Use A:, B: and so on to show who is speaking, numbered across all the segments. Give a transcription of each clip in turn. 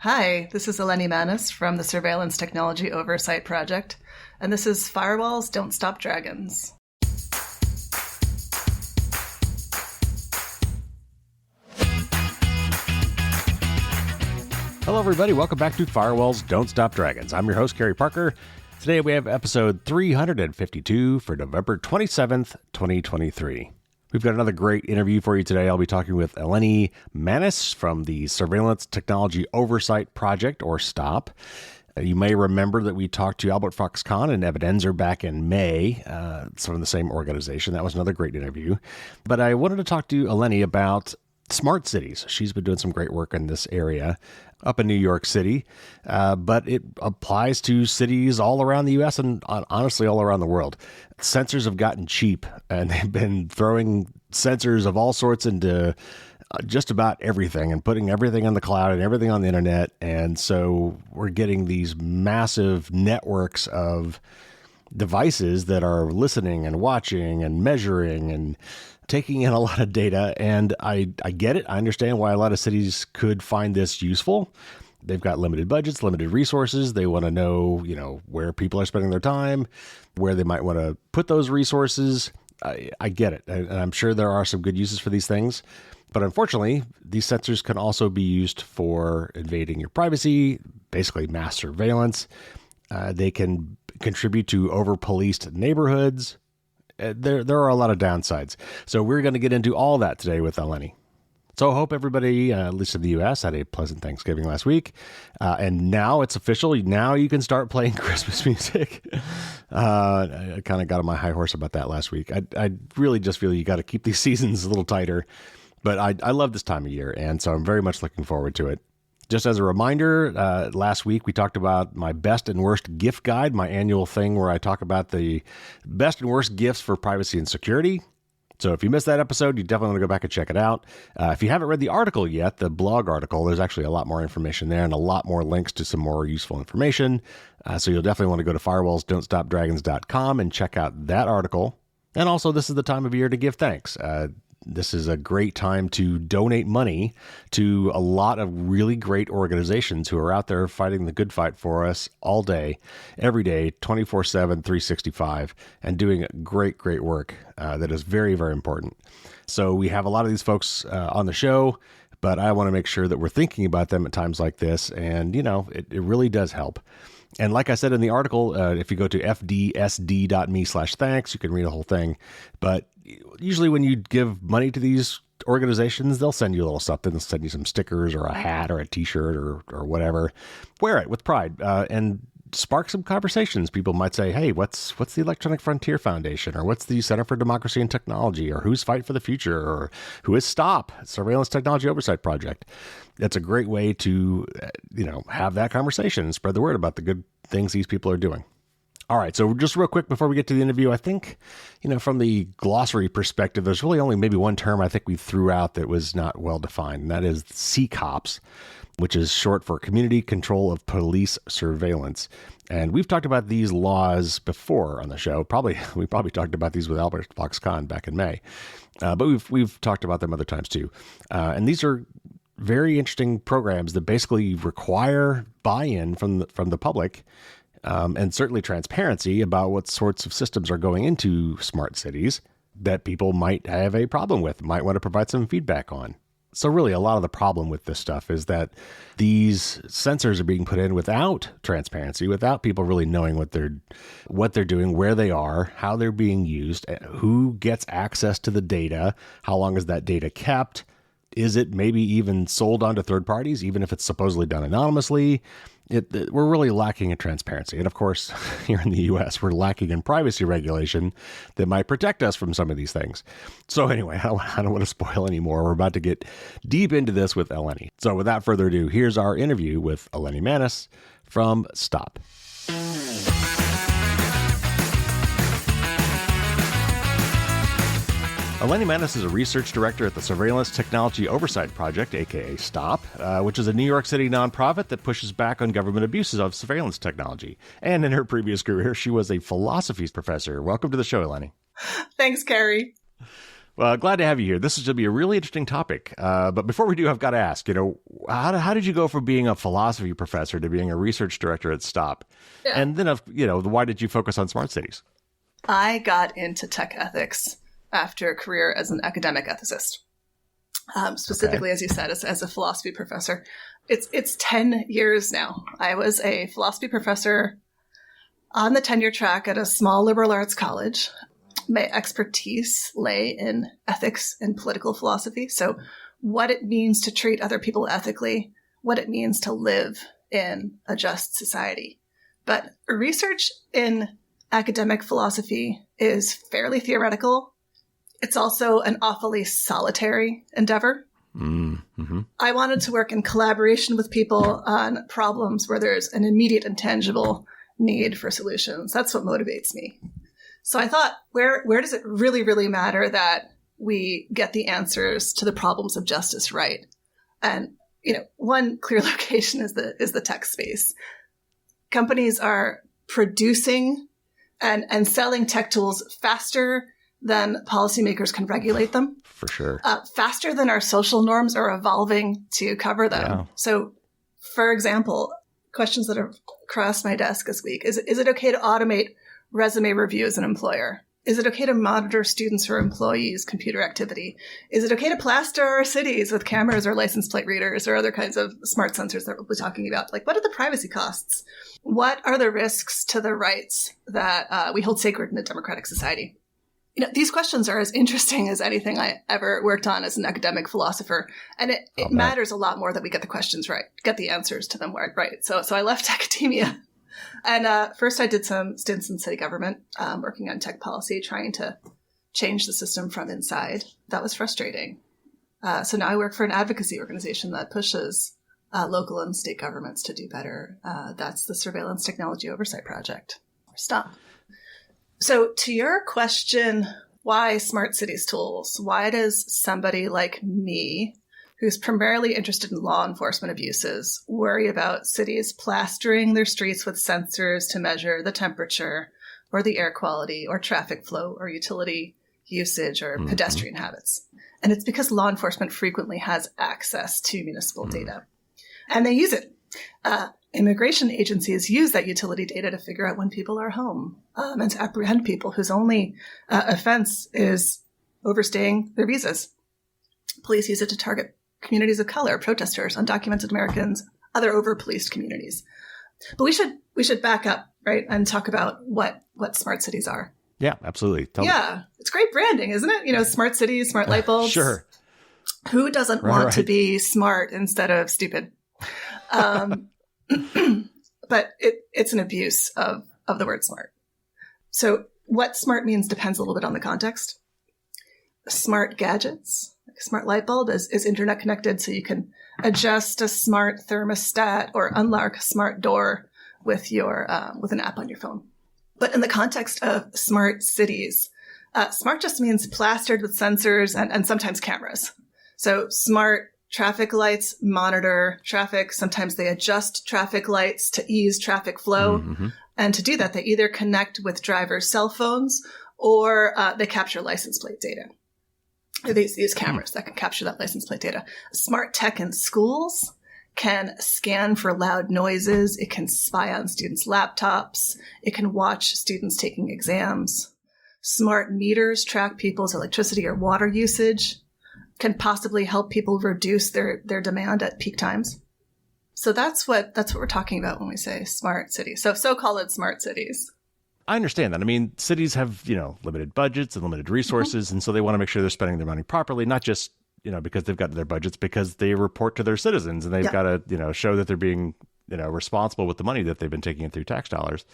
A: Hi, this is Eleni Manis from the Surveillance Technology Oversight Project, and this is Firewalls Don't Stop Dragons.
B: Hello, everybody. Welcome back to Firewalls Don't Stop Dragons. I'm your host, Kerry Parker. Today we have episode 352 for November 27th, 2023. We've got another great interview for you today. I'll be talking with Eleni Manis from the Surveillance Technology Oversight Project, or STOP. You may remember that we talked to Albert Fox-Kahn and Evan Enzer back in May, from the same organization. That was another great interview. But I wanted to talk to Eleni about smart cities. She's been doing some great work in this area up in New York City, but it applies to cities all around the U.S. and honestly all around the world. Sensors have gotten cheap, and they've been throwing sensors of all sorts into just about everything and putting everything on the cloud and everything on the internet. And so we're getting these massive networks of devices that are listening and watching and measuring and taking in a lot of data. And I get it. I understand why a lot of cities could find this useful. They've got limited budgets, limited resources. They want to know, where people are spending their time, where they might want to put those resources. I get it. And I'm sure there are some good uses for these things. But unfortunately, these sensors can also be used for invading your privacy, basically mass surveillance. They can contribute to over-policed neighborhoods. There are a lot of downsides. So we're going to get into all that today with Eleni. So I hope everybody, at least in the U.S., had a pleasant Thanksgiving last week. And now it's official. Now you can start playing Christmas music. I kind of got on my high horse about that last week. I really just feel you got to keep these seasons a little tighter. But I love this time of year, and so I'm very much looking forward to it. Just as a reminder, last week we talked about my best and worst gift guide, my annual thing where I talk about the best and worst gifts for privacy and security. So if you missed that episode, you definitely want to go back and check it out. If you haven't read the article yet, the blog article, there's actually a lot more information there and a lot more links to some more useful information. So you'll definitely want to go to firewallsdon'tstopdragons.com and check out that article. And also, this is the time of year to give thanks. This is a great time to donate money to a lot of really great organizations who are out there fighting the good fight for us all day, every day, 24/7, 365, and doing great, great work that is very, very important. So we have a lot of these folks on the show, but I want to make sure that we're thinking about them at times like this. And, it really does help. And like I said in the article, if you go to fdsd.me/thanks, you can read the whole thing. But usually when you give money to these organizations, they'll send you a little something. They'll send you some stickers or a hat or a t-shirt or whatever. Wear it with pride and spark some conversations. People might say, hey, what's the Electronic Frontier Foundation? Or what's the Center for Democracy and Technology? Or who's Fight for the Future? Or who is STOP, Surveillance Technology Oversight Project? That's a great way to, have that conversation and spread the word about the good things these people are doing. All right, so just real quick before we get to the interview, I think, from the glossary perspective, there's really only maybe one term I think we threw out that was not well defined, and that is CCOPS, which is short for Community Control of Police Surveillance. And we've talked about these laws before on the show. We probably talked about these with Albert Fox-Kahn back in May, but we've talked about them other times too. And these are very interesting programs that basically require buy-in from the public. And certainly transparency about what sorts of systems are going into smart cities that people might have a problem with, might want to provide some feedback on. So really, a lot of the problem with this stuff is that these sensors are being put in without transparency, without people really knowing what they're doing, where they are, how they're being used, who gets access to the data, how long is that data kept, is it maybe even sold on to third parties, even if it's supposedly done anonymously? We're really lacking in transparency. And of course, here in the U.S., we're lacking in privacy regulation that might protect us from some of these things. So anyway, I don't want to spoil any more. We're about to get deep into this with Eleni. So without further ado, here's our interview with Eleni Manis from STOP. Eleni Manis is a research director at the Surveillance Technology Oversight Project, aka STOP, which is a New York City nonprofit that pushes back on government abuses of surveillance technology. And in her previous career, she was a philosophy professor. Welcome to the show, Eleni.
A: Thanks, Kerry.
B: Well, glad to have you here. This is going to be a really interesting topic. But before we do, I've got to ask, how did you go from being a philosophy professor to being a research director at STOP? Yeah. And then, why did you focus on smart cities?
A: I got into tech ethics after a career as an academic ethicist. Specifically, as you said, as a philosophy professor. It's 10 years now. I was a philosophy professor on the tenure track at a small liberal arts college. My expertise lay in ethics and political philosophy. So what it means to treat other people ethically, what it means to live in a just society. But research in academic philosophy is fairly theoretical. It's also an awfully solitary endeavor. Mm-hmm. I wanted to work in collaboration with people on problems where there's an immediate and tangible need for solutions. That's what motivates me. So I thought, where does it really, really matter that we get the answers to the problems of justice right? And, one clear location is the tech space. Companies are producing and selling tech tools faster than policymakers can regulate them.
B: For sure.
A: Faster than our social norms are evolving to cover them. Yeah. So, for example, questions that have crossed my desk this week. Is it okay to automate resume review as an employer? Is it okay to monitor students or employees' computer activity? Is it okay to plaster our cities with cameras or license plate readers or other kinds of smart sensors that we'll be talking about? Like, what are the privacy costs? What are the risks to the rights that we hold sacred in a democratic society? These questions are as interesting as anything I ever worked on as an academic philosopher. And it matters a lot more that we get the questions right, get the answers to them right. So I left academia. And first I did some stints in city government, working on tech policy, trying to change the system from inside. That was frustrating. So now I work for an advocacy organization that pushes local and state governments to do better. That's the Surveillance Technology Oversight Project, or STOP. So to your question, why smart cities tools? Why does somebody like me, who's primarily interested in law enforcement abuses, worry about cities plastering their streets with sensors to measure the temperature or the air quality or traffic flow or utility usage or pedestrian habits? And it's because law enforcement frequently has access to municipal data. And they use it. Immigration agencies use that utility data to figure out when people are home and to apprehend people whose only offense is overstaying their visas. Police use it to target communities of color, protesters, undocumented Americans, other over-policed communities. But we should back up, right, and talk about what smart cities are.
B: Yeah, absolutely.
A: It's great branding, isn't it? Smart cities, smart light bulbs.
B: Sure.
A: Who doesn't want to be smart instead of stupid? But it's an abuse of the word smart. So what smart means depends a little bit on the context. Smart gadgets, like a smart light bulb, is internet connected, so you can adjust a smart thermostat or unlock a smart door with an app on your phone. But in the context of smart cities, smart just means plastered with sensors and sometimes cameras. So smart traffic lights monitor traffic. Sometimes they adjust traffic lights to ease traffic flow. Mm-hmm. And to do that, they either connect with drivers' cell phones or they capture license plate data. They use cameras that can capture that license plate data. Smart tech in schools can scan for loud noises. It can spy on students' laptops. It can watch students taking exams. Smart meters track people's electricity or water usage, can possibly help people reduce their demand at peak times. So that's what we're talking about when we say smart cities. So call it smart cities.
B: I understand that. I mean, cities have, limited budgets and limited resources. And so they want to make sure they're spending their money properly, not just, because they've got their budgets, because they report to their citizens and they've got to, show that they're being, responsible with the money that they've been taking in through tax dollars.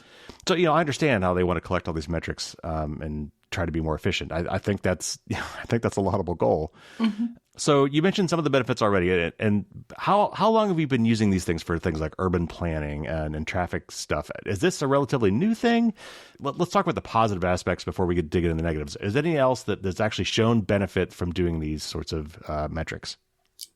B: So, I understand how they want to collect all these metrics and try to be more efficient. I think that's a laudable goal. Mm-hmm. So you mentioned some of the benefits already, and how long have you been using these things for things like urban planning and traffic stuff? Is this a relatively new thing? Let's talk about the positive aspects before we get dig into the negatives. Is there anything else that's actually shown benefit from doing these sorts of metrics?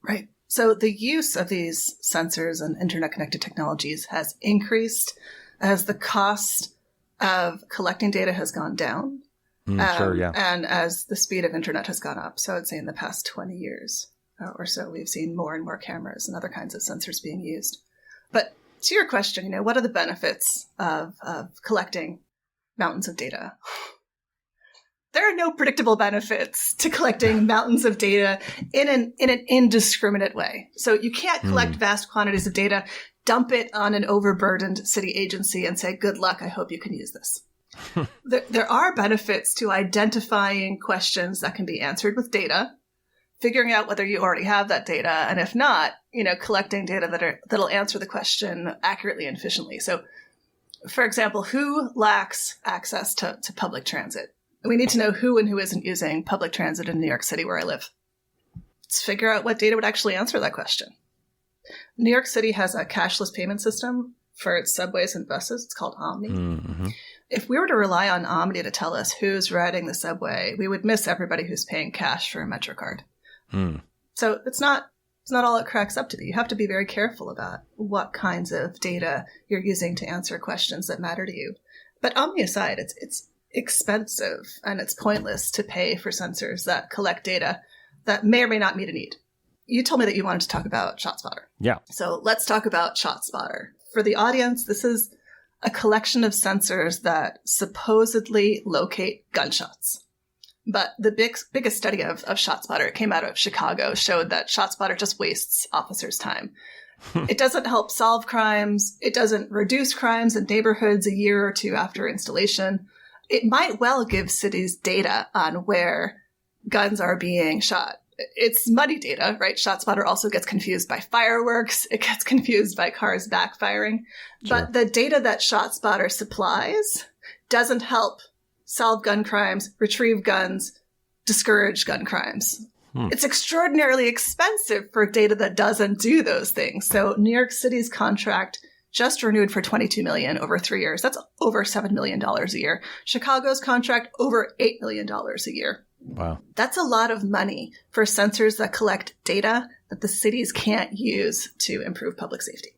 A: Right. So the use of these sensors and internet-connected technologies has increased as the cost of collecting data has gone down
B: Sure, yeah.
A: And as the speed of internet has gone up, so I'd say in the past 20 years or so, we've seen more and more cameras and other kinds of sensors being used. But to your question, what are the benefits of collecting mountains of data? There are no predictable benefits to collecting mountains of data in an indiscriminate way. So you can't collect vast quantities of data, dump it on an overburdened city agency and say, good luck, I hope you can use this. There are benefits to identifying questions that can be answered with data, figuring out whether you already have that data, and if not, collecting data that'll answer the question accurately and efficiently. So, for example, who lacks access to public transit? We need to know who and who isn't using public transit in New York City, where I live. Let's figure out what data would actually answer that question. New York City has a cashless payment system for its subways and buses. It's called Omni. Mm-hmm. If we were to rely on Omni to tell us who's riding the subway, we would miss everybody who's paying cash for a MetroCard. So it's not all it cracks up to be. You have to be very careful about what kinds of data you're using to answer questions that matter to you. But Omni aside, it's expensive and it's pointless to pay for sensors that collect data that may or may not meet a need. You told me that you wanted to talk about ShotSpotter.
B: Yeah.
A: So let's talk about ShotSpotter. For the audience, this is a collection of sensors that supposedly locate gunshots. But the biggest study of ShotSpotter, it came out of Chicago, showed that ShotSpotter just wastes officers' time. It doesn't help solve crimes. It doesn't reduce crimes in neighborhoods a year or two after installation. It might well give cities data on where guns are being shot. It's muddy data, right? ShotSpotter also gets confused by fireworks. It gets confused by cars backfiring. Sure. But the data that ShotSpotter supplies doesn't help solve gun crimes, retrieve guns, discourage gun crimes. It's extraordinarily expensive for data that doesn't do those things. So New York City's contract just renewed for $22 million over 3 years. That's over $7 million a year. Chicago's contract, over $8 million a year.
B: Wow.
A: That's a lot of money for sensors that collect data that the cities can't use to improve public safety.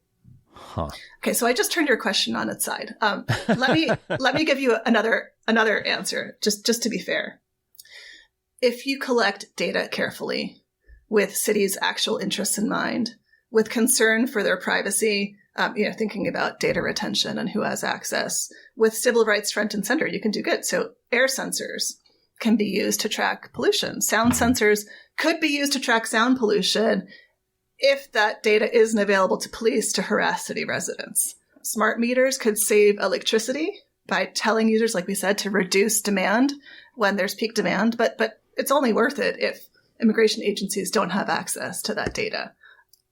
B: Huh.
A: Okay, so I just turned your question on its side. Let me give you another answer, just to be fair. If you collect data carefully, with cities' actual interests in mind, with concern for their privacy, thinking about data retention and who has access, with civil rights front and center, you can do good. So air sensors can be used to track pollution. Sound sensors could be used to track sound pollution if that data isn't available to police to harass city residents. Smart meters could save electricity by telling users, like we said, to reduce demand when there's peak demand, but it's only worth it if immigration agencies don't have access to that data.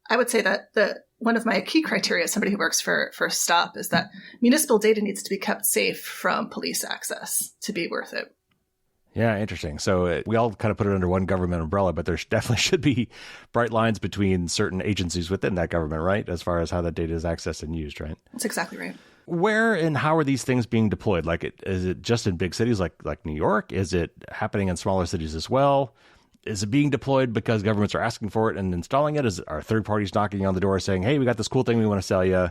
A: I would say that one of my key criteria as somebody who works for STOP is that municipal data needs to be kept safe from police access to be worth it.
B: Yeah, interesting. So we all kind of put it under one government umbrella, but there definitely should be bright lines between certain agencies within that government, right? As far as how that data is accessed and used, right?
A: That's exactly right.
B: Where and how are these things being deployed? Is it just in big cities like New York? Is it happening in smaller cities as well? Is it being deployed because governments are asking for it and installing it? Are third parties knocking on the door saying, hey, we got this cool thing we want to sell you?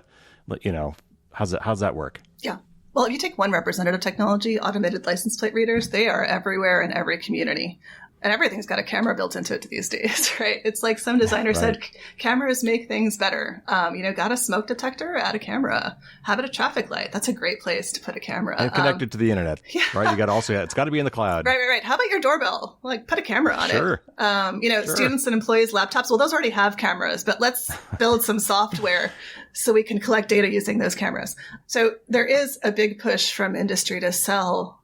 B: How's that work?
A: Yeah. Well, if you take one representative technology, automated license plate readers, they are everywhere in every community. And everything's got a camera built into it these days, right? It's like some designer said, cameras make things better. Got a smoke detector, add a camera. Have it a traffic light. That's a great place to put a camera.
B: And connected to the internet, right? You got to it's got to be in the cloud.
A: Right. How about your doorbell? Put a camera on it.
B: Sure.
A: Students and employees' laptops. Well, those already have cameras, but let's build some software so we can collect data using those cameras. So there is a big push from industry to sell,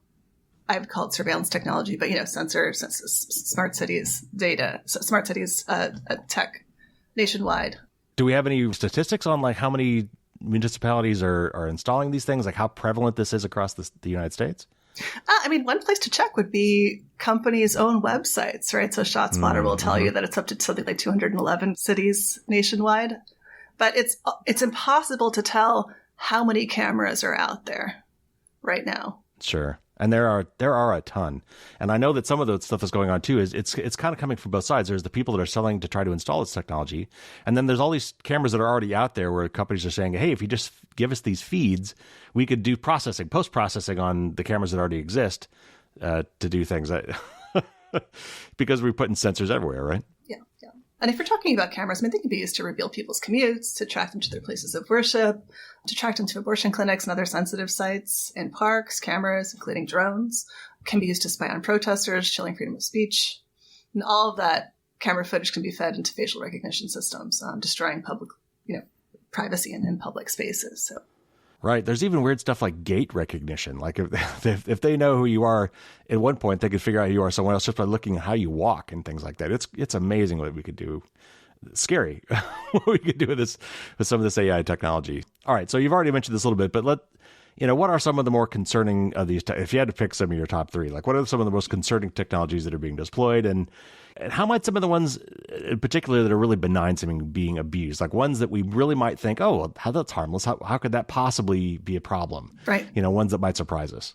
A: I would call it surveillance technology, but sensors, smart cities data, smart cities tech nationwide.
B: Do we have any statistics on how many municipalities are installing these things? Like how prevalent this is across the United States?
A: One place to check would be companies' own websites, right? So ShotSpotter will tell you that it's up to something like 211 cities nationwide, but it's impossible to tell how many cameras are out there right now.
B: Sure. And there are a ton. And I know that some of the stuff that's going on too is it's kind of coming from both sides. There's the people that are selling to try to install this technology. And then there's all these cameras that are already out there where companies are saying, hey, if you just give us these feeds, we could do post-processing on the cameras that already exist to do things because we're putting sensors everywhere, right?
A: Yeah. And if you're talking about cameras, I mean, they can be used to reveal people's commutes, to track them to their places of worship, to track them to abortion clinics and other sensitive sites. In parks, cameras, including drones, can be used to spy on protesters, chilling freedom of speech. And all of that camera footage can be fed into facial recognition systems, destroying public, privacy in public spaces. So.
B: Right. There's even weird stuff like gait recognition. Like if they know who you are, at one point they could figure out who you are somewhere else just by looking at how you walk and things like that. It's amazing what we could do. Scary what we could do with some of this AI technology. All right. So you've already mentioned this a little bit, but what are some of the more concerning of these? If you had to pick some of your top three, like what are some of the most concerning technologies that are being deployed, and how might some of the ones in particular that are really benign seeming being abused, like ones that we really might think, oh, well, how that's harmless. How could that possibly be a problem?
A: Right.
B: Ones that might surprise us.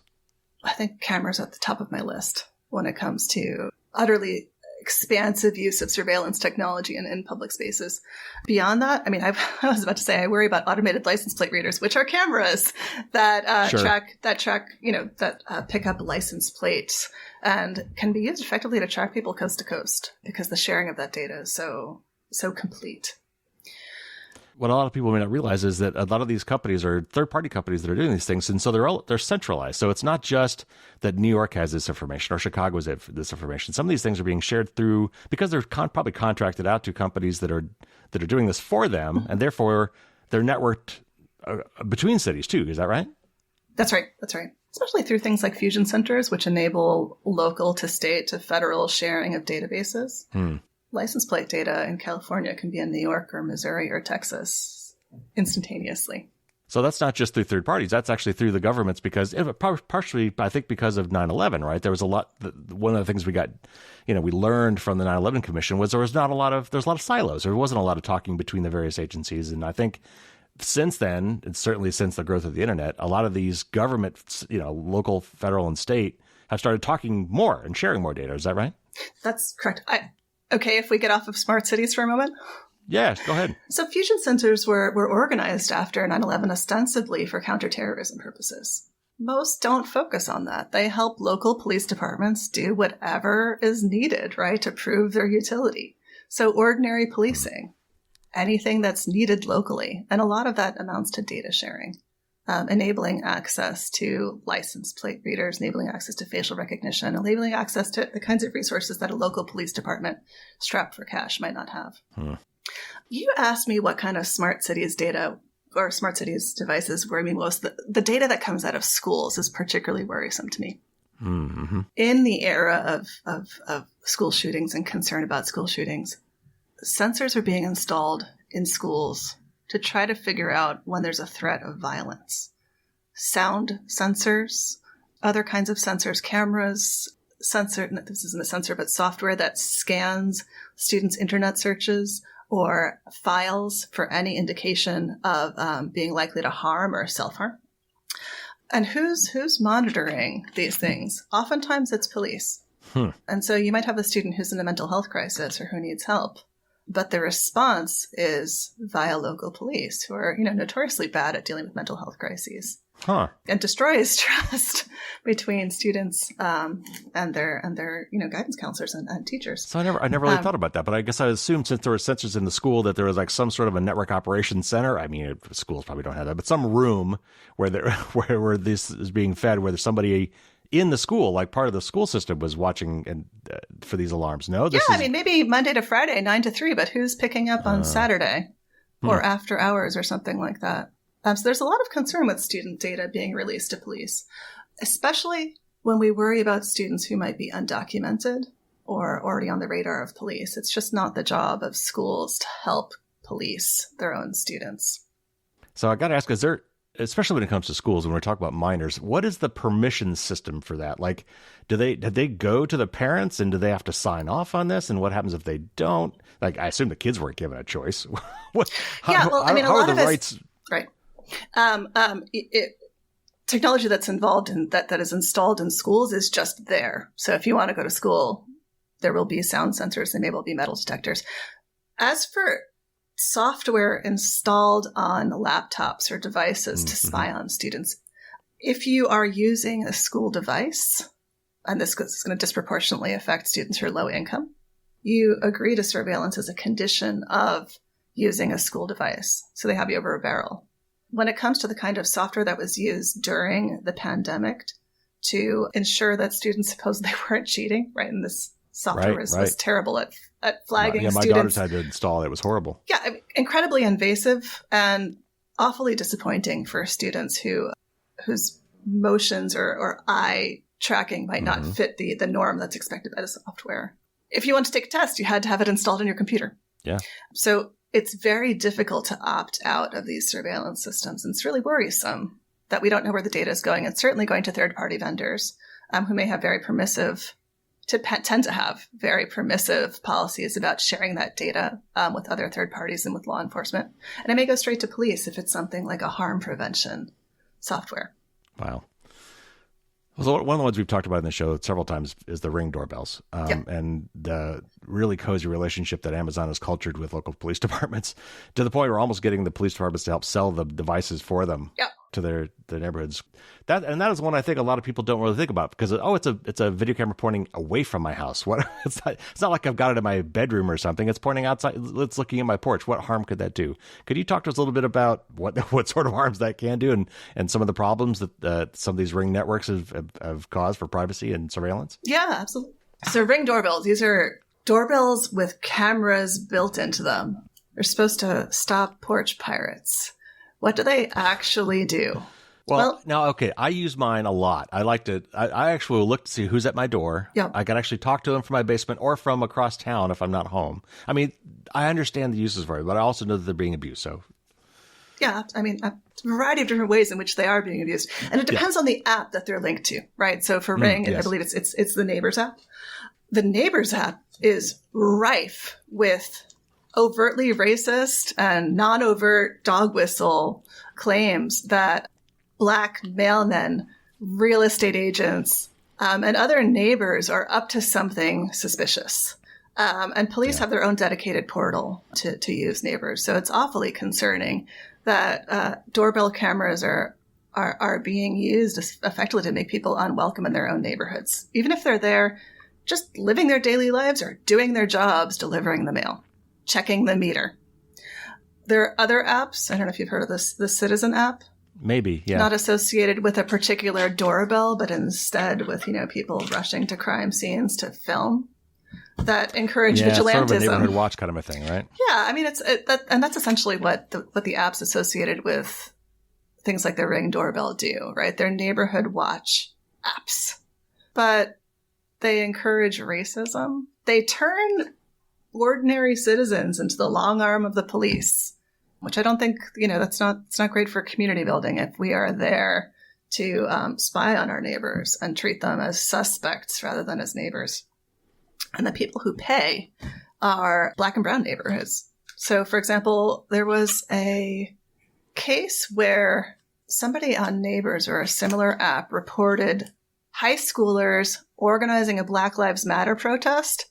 A: I think cameras are at the top of my list when it comes to utterly expansive use of surveillance technology in public spaces. Beyond that, I mean, I was about to say, I worry about automated license plate readers, which are cameras that pick up license plates and can be used effectively to track people coast to coast, because the sharing of that data is so complete.
B: What a lot of people may not realize is that a lot of these companies are third-party companies that are doing these things, and so they're centralized. So it's not just that New York has this information or Chicago has this information. Some of these things are being shared through, because they're probably contracted out to companies that are doing this for them, and therefore they're networked between cities too. Is that right?
A: That's right. Especially through things like fusion centers, which enable local to state to federal sharing of databases. License plate data in California can be in New York or Missouri or Texas instantaneously.
B: So that's not just through third parties. That's actually through the governments, because partially, I think, because of 9/11, right? There was a lot. One of the things we learned from the 9/11 Commission was there's a lot of silos. There wasn't a lot of talking between the various agencies. And I think since then, and certainly since the growth of the internet, a lot of these governments, local, federal, and state, have started talking more and sharing more data. Is that right?
A: That's correct. Okay, if we get off of smart cities for a moment.
B: Yes, go ahead.
A: So fusion centers were organized after 9/11 ostensibly for counterterrorism purposes. Most don't focus on that. They help local police departments do whatever is needed, right, to prove their utility. So ordinary policing, anything that's needed locally. And a lot of that amounts to data sharing. Enabling access to license plate readers, enabling access to facial recognition, enabling access to the kinds of resources that a local police department strapped for cash might not have. You asked me what kind of smart cities data or smart cities devices worry me most. The data that comes out of schools is particularly worrisome to me. Mm-hmm. In the era of school shootings and concern about school shootings, sensors are being installed in schools to try to figure out when there's a threat of violence. Sound sensors, other kinds of sensors, cameras, this isn't a sensor, but software that scans students' internet searches or files for any indication of being likely to harm or self-harm. And who's monitoring these things? Oftentimes it's police. And so you might have a student who's in a mental health crisis or who needs help. But the response is via local police, who are, notoriously bad at dealing with mental health crises, and destroys trust between students and their guidance counselors and teachers.
B: So I never really thought about that, but I guess I assumed since there were sensors in the school that there was like some sort of a network operations center. I mean, schools probably don't have that, but some room where this is being fed, where there's somebody in the school, like part of the school system, was watching and for these alarms. No,
A: maybe Monday to Friday, 9 to 3, but who's picking up on Saturday or after hours or something like that? So there's a lot of concern with student data being released to police, especially when we worry about students who might be undocumented or already on the radar of police. It's just not the job of schools to help police their own students.
B: So I got to ask, is there, especially when it comes to schools, when we're talking about minors, what is the permission system for that? Like, did they go to the parents, and do they have to sign off on this? And what happens if they don't? Like, I assume the kids weren't given a choice.
A: How are the rights? Right. Technology that's involved in that is installed in schools is just there. So if you want to go to school, there will be sound sensors, and maybe will be metal detectors. As for software installed on laptops or devices to spy on students, if you are using a school device, and this is going to disproportionately affect students who are low income, you agree to surveillance as a condition of using a school device. So they have you over a barrel. When it comes to the kind of software that was used during the pandemic to ensure that students supposedly weren't cheating, right? And this software was terrible at flagging
B: my
A: students.
B: daughters had to install it. It was horrible.
A: Yeah, I mean, incredibly invasive and awfully disappointing for students whose motions or eye tracking might not fit the norm that's expected by the software. If you want to take a test, you had to have it installed on your computer.
B: Yeah.
A: So it's very difficult to opt out of these surveillance systems. And it's really worrisome that we don't know where the data is going. It's certainly going to third-party vendors who may have tend to have very permissive policies about sharing that data with other third parties and with law enforcement. And it may go straight to police if it's something like a harm prevention software.
B: Wow. So one of the ones we've talked about in the show several times is the Ring doorbells, and the really cozy relationship that Amazon has cultured with local police departments, to the point where we're almost getting the police departments to help sell the devices for them to their neighborhoods. That is one I think a lot of people don't really think about, because it's a video camera pointing away from my house. What it's not like I've got it in my bedroom or something. It's pointing outside. It's looking at my porch. What harm could that do? Could you talk to us a little bit about what sort of harms that can do, and some of the problems that some of these Ring networks have caused for privacy and surveillance?
A: Yeah, absolutely. So Ring doorbells, these are doorbells with cameras built into them. They're supposed to stop porch pirates. What do they actually do?
B: Well, now, okay, I use mine a lot. I actually will look to see who's at my door.
A: Yeah.
B: I can actually talk to them from my basement or from across town if I'm not home. I mean, I understand the uses for it, but I also know that they're being abused. So,
A: yeah, I mean, a variety of different ways in which they are being abused. And it depends on the app that they're linked to, right? So for Ring, yes. I believe it's the Neighbors app. The Neighbors app is rife with overtly racist and non-overt dog whistle claims that Black mailmen, real estate agents, and other neighbors are up to something suspicious. And police have their own dedicated portal to use Neighbors. So it's awfully concerning that doorbell cameras are being used effectively to make people unwelcome in their own neighborhoods, even if they're there just living their daily lives or doing their jobs, delivering the mail, checking the meter. There are other apps. I don't know if you've heard of this, the Citizen app.
B: Maybe, yeah.
A: Not associated with a particular doorbell, but instead with, people rushing to crime scenes to film that encourage vigilantism.
B: Sort of a neighborhood watch kind of a thing, right?
A: Yeah, I mean, and that's essentially what the apps associated with things like the Ring doorbell do, right? They're neighborhood watch apps. But they encourage racism. They turn ordinary citizens into the long arm of the police, which I don't think, it's not great for community building if we are there to spy on our neighbors and treat them as suspects rather than as neighbors. And the people who pay are Black and brown neighborhoods. So, for example, there was a case where somebody on Neighbors or a similar app reported high schoolers organizing a Black Lives Matter protest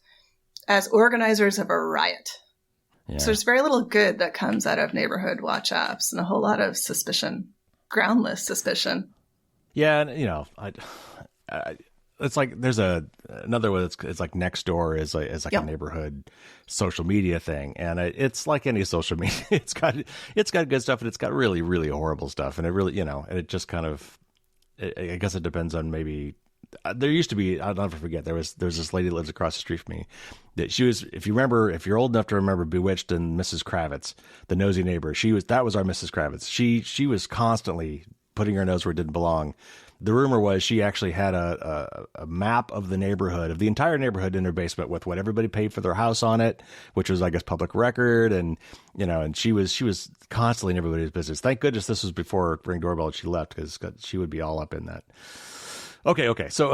A: as organizers of a riot. Yeah. So there's very little good that comes out of neighborhood watch apps and a whole lot of suspicion, groundless suspicion.
B: Yeah, and it's like there's another one. It's like Nextdoor is like a neighborhood social media thing, and it's like any social media. It's got good stuff and it's got really, really horrible stuff, and it really and it just kind of. I guess it depends on maybe. There used to be, I'll never forget, there's this lady that lives across the street from me that she was, if you're old enough to remember Bewitched and Mrs. Kravitz, the nosy neighbor, that was our Mrs. Kravitz. She was constantly putting her nose where it didn't belong. The rumor was she actually had a map of the neighborhood, of the entire neighborhood in her basement with what everybody paid for their house on it, which was, I guess, public record. And, and she was constantly in everybody's business. Thank goodness this was before Ring doorbell and she left, because she would be all up in that. Okay. So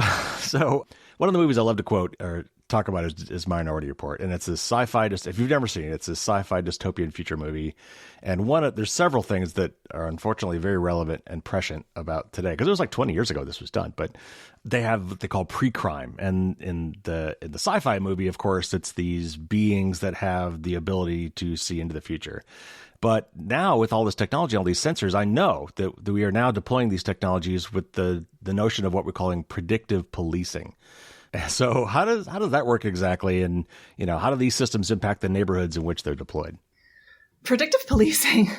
B: one of the movies I love to quote or talk about is Minority Report, and it's a sci-fi. If you've never seen it, it's a sci-fi dystopian future movie, and there's several things that are unfortunately very relevant and prescient about today, because it was like 20 years ago this was done. But they have what they call pre-crime, and in the sci-fi movie, of course, it's these beings that have the ability to see into the future. But now with all this technology, all these sensors, I know that we are now deploying these technologies with the notion of what we're calling predictive policing. So how does that work exactly? And, how do these systems impact the neighborhoods in which they're deployed?
A: Predictive policing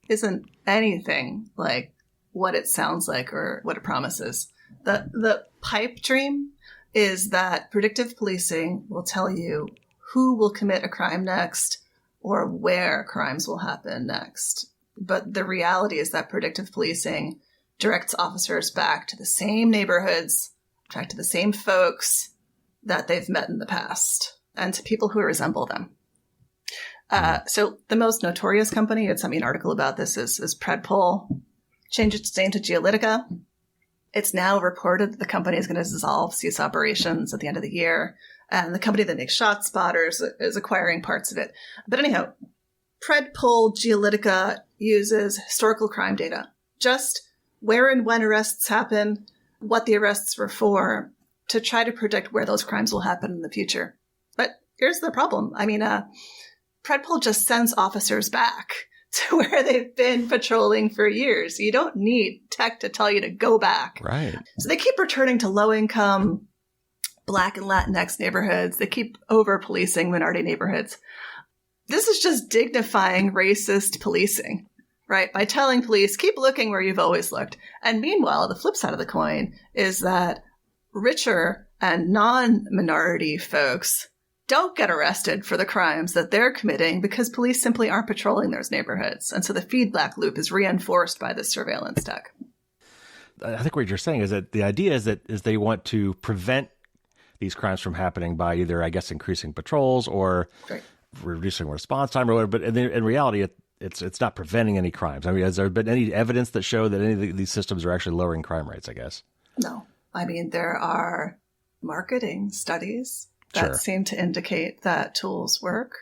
A: isn't anything like what it sounds like or what it promises. The pipe dream is that predictive policing will tell you who will commit a crime next or where crimes will happen next. But the reality is that predictive policing directs officers back to the same neighborhoods, back to the same folks that they've met in the past, and to people who resemble them. So the most notorious company, it sent me an article about this, is Predpol. Changed its name to Geolytica. It's now reported that the company is going to dissolve, cease operations at the end of the year. And the company that makes shot spotters is acquiring parts of it. But anyhow, Predpol Geolytica uses historical crime data, just where and when arrests happen, what the arrests were for, to try to predict where those crimes will happen in the future. But here's the problem. Predpol just sends officers back to where they've been patrolling for years. You don't need tech to tell you to go back.
B: Right.
A: So they keep returning to low-income Black and Latinx neighborhoods. They keep over-policing minority neighborhoods. This is just dignifying racist policing, right? By telling police, keep looking where you've always looked. And meanwhile, the flip side of the coin is that richer and non-minority folks don't get arrested for the crimes that they're committing because police simply aren't patrolling those neighborhoods. And so the feedback loop is reinforced by this surveillance tech.
B: I think what you're saying is that the idea is they want to prevent these crimes from happening by either, I guess, increasing patrols or reducing response time or whatever. But in reality, it's not preventing any crimes. Has there been any evidence that show that any of these systems are actually lowering crime rates, I guess?
A: No. There are marketing studies that seem to indicate that tools work.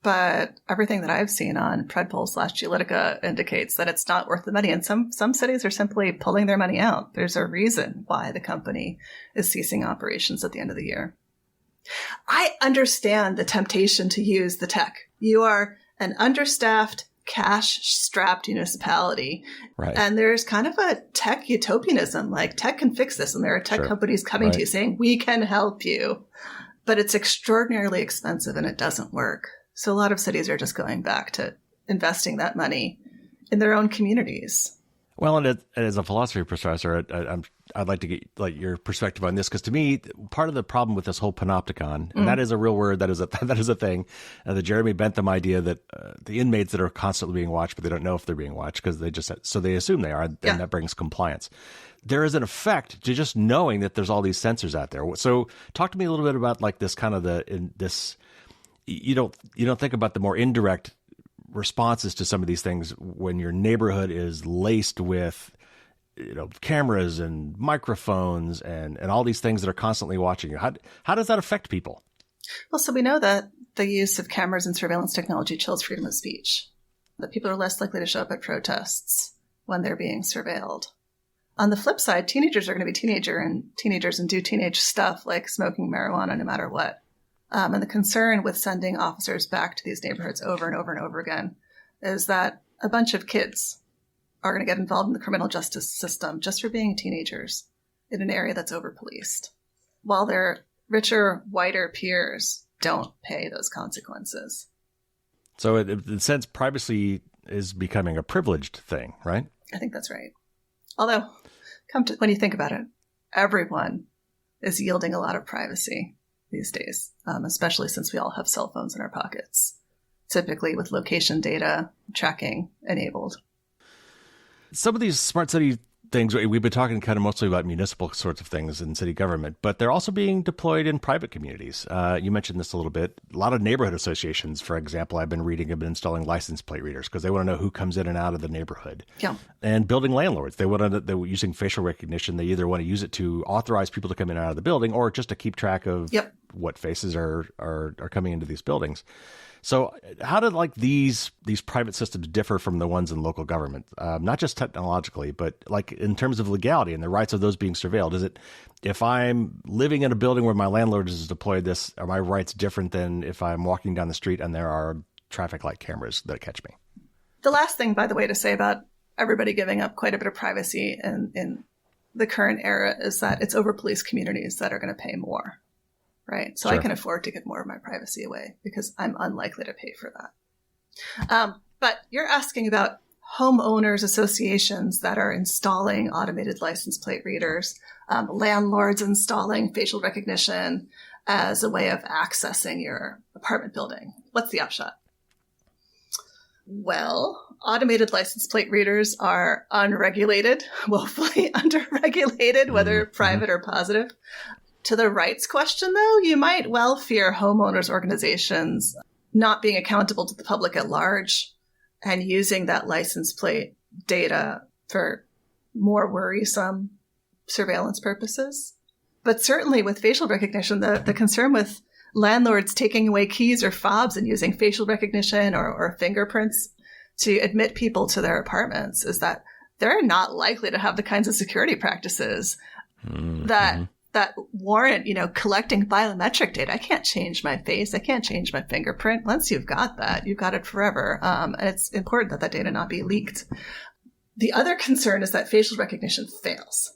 A: But everything that I've seen on Predpol/Geolytica indicates that it's not worth the money. And some cities are simply pulling their money out. There's a reason why the company is ceasing operations at the end of the year. I understand the temptation to use the tech. You are an understaffed, cash-strapped municipality.
B: Right.
A: And there's kind of a tech utopianism, like tech can fix this. And there are tech companies coming to you saying, we can help you. But it's extraordinarily expensive and it doesn't work. So a lot of cities are just going back to investing that money in their own communities.
B: Well, and as a philosophy professor, I'd like to get your perspective on this, because to me, part of the problem with this whole panopticon, and that is a real word, that is a thing, the Jeremy Bentham idea that the inmates that are constantly being watched, but they don't know if they're being watched because they assume they are, and that brings compliance. There is an effect to just knowing that there's all these sensors out there. So talk to me a little bit about this kind of you don't think about the more indirect responses to some of these things when your neighborhood is laced with cameras and microphones and all these things that are constantly watching you. How does that affect people?
A: Well, so we know that the use of cameras and surveillance technology chills freedom of speech, that people are less likely to show up at protests when they're being surveilled. On the flip side, teenagers are going to be teenagers and do teenage stuff like smoking marijuana no matter what. And the concern with sending officers back to these neighborhoods over and over and over again is that a bunch of kids are going to get involved in the criminal justice system just for being teenagers in an area that's over-policed, while their richer, whiter peers don't pay those consequences. So
B: in a sense, privacy is becoming a privileged thing, right?
A: I think that's right. Although, when you think about it, everyone is yielding a lot of privacy these days, especially since we all have cell phones in our pockets, typically with location data tracking enabled.
B: Some of these smart city things, we've been talking kind of mostly about municipal sorts of things in city government, but they're also being deployed in private communities. You mentioned this a little bit. A lot of neighborhood associations, for example, I've been reading, have been installing license plate readers because they want to know who comes in and out of the neighborhood.
A: Yeah. And
B: building landlords, they're using facial recognition. They either want to use it to authorize people to come in and out of the building or just to keep track of what faces are coming into these buildings. So how do these private systems differ from the ones in local government? Not just technologically, but in terms of legality and the rights of those being surveilled. Is it, if I'm living in a building where my landlord has deployed this, are my rights different than if I'm walking down the street and there are traffic light cameras that catch me?
A: The last thing, by the way, to say about everybody giving up quite a bit of privacy in the current era is that it's over-policed communities that are going to pay more, right? So sure. I can afford to give more of my privacy away because I'm unlikely to pay for that. But you're asking about homeowners associations that are installing automated license plate readers, landlords installing facial recognition as a way of accessing your apartment building. What's the upshot? Well, automated license plate readers are unregulated, woefully underregulated, whether private or positive. To the rights question, though, you might well fear homeowners organizations not being accountable to the public at large and using that license plate data for more worrisome surveillance purposes. But certainly with facial recognition, the concern with landlords taking away keys or fobs and using facial recognition or fingerprints to admit people to their apartments is that they're not likely to have the kinds of security practices that warrant, collecting biometric data. I can't change my face. I can't change my fingerprint. Once you've got that, you've got it forever. And it's important that that data not be leaked. The other concern is that facial recognition fails.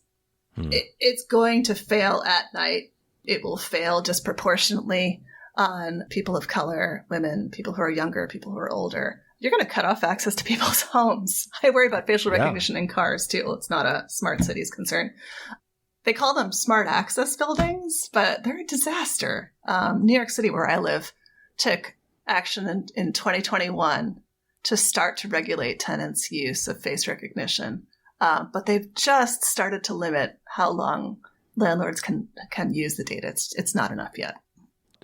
A: It's going to fail at night. It will fail disproportionately on people of color, women, people who are younger, people who are older. You're going to cut off access to people's homes. I worry about facial recognition in cars, too. It's not a smart cities concern. They call them smart access buildings, but they're a disaster. New York City, where I live, took action in 2021 to start to regulate tenants' use of face recognition. But they've just started to limit how long landlords can use the data. It's not enough yet.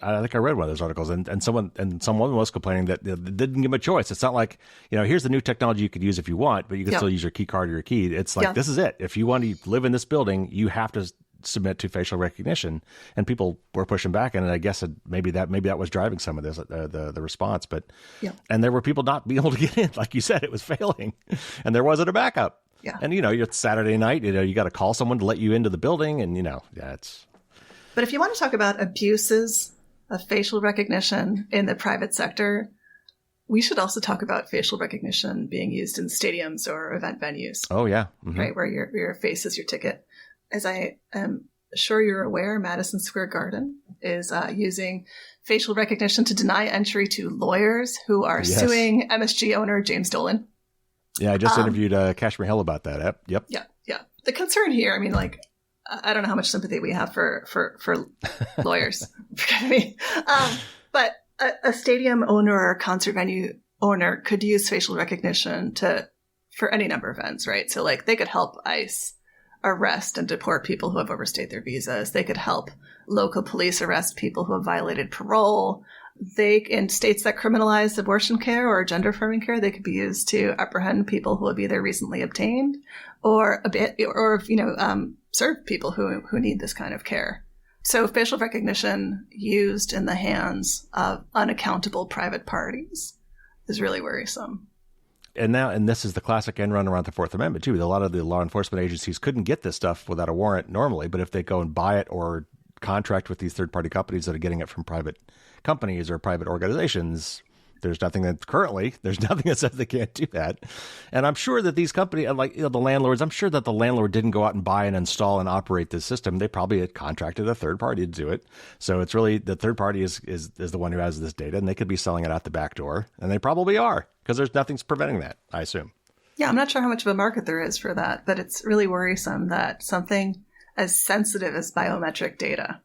B: I think I read one of those articles, and someone was complaining that they didn't give them a choice. It's not like, here's the new technology you could use if you want, but you can still use your key card or your key. It's like, this is it. If you want to live in this building, you have to submit to facial recognition. And people were pushing back, and I guess maybe that was driving some of this, the response. But and there were people not being able to get in. Like you said, it was failing, and there wasn't a backup. Yeah. And it's Saturday night. You got to call someone to let you into the building, and it's.
A: But if you want to talk about abuses of facial recognition in the private sector, we should also talk about facial recognition being used in stadiums or event venues.
B: Oh, yeah.
A: Right, where your face is your ticket. As I am sure you're aware, Madison Square Garden is using facial recognition to deny entry to lawyers who are suing MSG owner James Dolan.
B: Yeah, I just interviewed Kashmir Hill about that. Yep.
A: Yeah. The concern here, I don't know how much sympathy we have for lawyers. But a stadium owner or a concert venue owner could use facial recognition for any number of events, right? So they could help ICE arrest and deport people who have overstayed their visas. They could help local police arrest people who have violated parole. In states that criminalize abortion care or gender affirming care, they could be used to apprehend people who have either recently obtained or serve people who need this kind of care. So facial recognition used in the hands of unaccountable private parties is really worrisome.
B: And this is the classic end run around the Fourth Amendment, too. A lot of the law enforcement agencies couldn't get this stuff without a warrant normally, but if they go and buy it or contract with these third-party companies that are getting it from private companies or private organizations, there's nothing that says they can't do that. And I'm sure that these companies, the landlords, I'm sure that the landlord didn't go out and buy and install and operate this system. They probably had contracted a third party to do it. So it's really the third party is the one who has this data, and they could be selling it out the back door. And they probably are, because there's nothing's preventing that, I assume.
A: Yeah, I'm not sure how much of a market there is for that, but it's really worrisome that something as sensitive as biometric data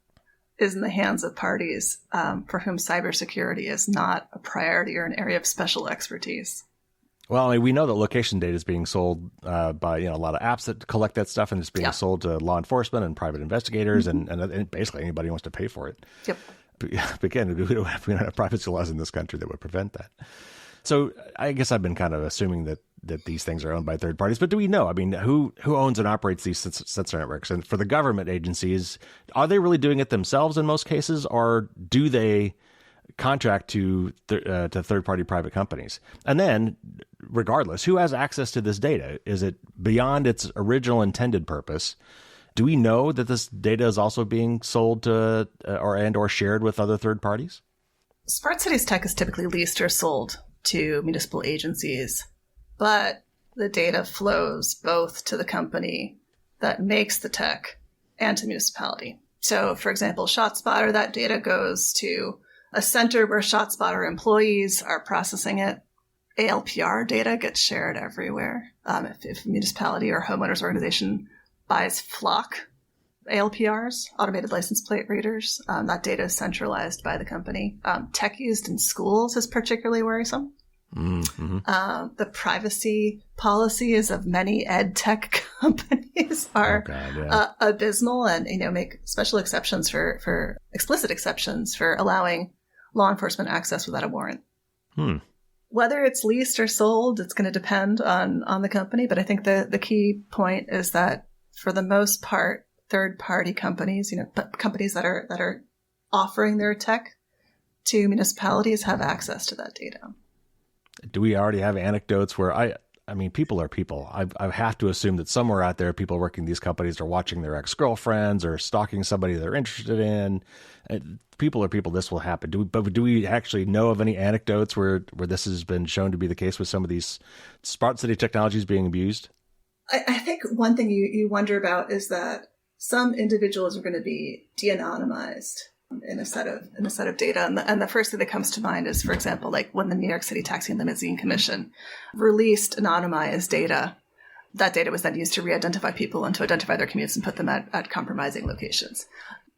A: is in the hands of parties for whom cybersecurity is not a priority or an area of special expertise.
B: Well, we know that location data is being sold by a lot of apps that collect that stuff, and it's being sold to law enforcement and private investigators, and basically anybody who wants to pay for it. Yep. But again, we don't have privacy laws in this country that would prevent that. So I guess I've been kind of assuming that these things are owned by third parties, but do we know? Who owns and operates these sensor networks? And for the government agencies, are they really doing it themselves in most cases, or do they contract to third-party private companies? And then, regardless, who has access to this data? Is it beyond its original intended purpose? Do we know that this data is also being sold to or shared with other third parties?
A: Smart cities tech is typically leased or sold to municipal agencies but the data flows both to the company that makes the tech and to municipality. So, for example, ShotSpotter, that data goes to a center where ShotSpotter employees are processing it. ALPR data gets shared everywhere. If a municipality or homeowners organization buys Flock ALPRs, automated license plate readers, that data is centralized by the company. Tech used in schools is particularly worrisome. Mm-hmm. The privacy policies of many ed tech companies are abysmal, and make special exceptions for explicit exceptions for allowing law enforcement access without a warrant. Whether it's leased or sold, it's going to depend on the company. But I think the key point is that for the most part, third-party companies, companies that are offering their tech to municipalities have access to that data.
B: Do we already have anecdotes where I mean, people are people. I have to assume that somewhere out there, people working these companies are watching their ex-girlfriends or stalking somebody they're interested in. People are people. This will happen. Do we actually know of any anecdotes where this has been shown to be the case with some of these smart city technologies being abused?
A: I think one thing you wonder about is that some individuals are going to be de-anonymized in a set of data. And the first thing that comes to mind is, for example, like when the New York City Taxi and Limousine Commission released anonymized data, that data was then used to re-identify people and to identify their commutes and put them at compromising locations.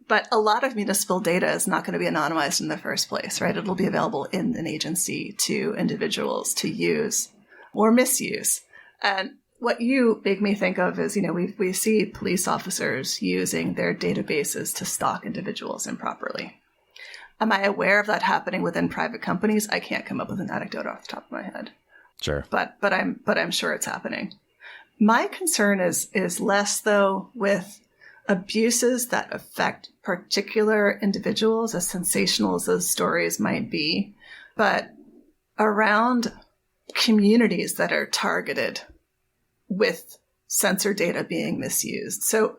A: But a lot of municipal data is not going to be anonymized in the first place, right? It'll be available in an agency to individuals to use or misuse. And what you make me think of is, we see police officers using their databases to stalk individuals improperly. Am I aware of that happening within private companies? I can't come up with an anecdote off the top of my head.
B: Sure.
A: But I'm sure it's happening. My concern is less though with abuses that affect particular individuals, as sensational as those stories might be, but around communities that are targeted with sensor data being misused. So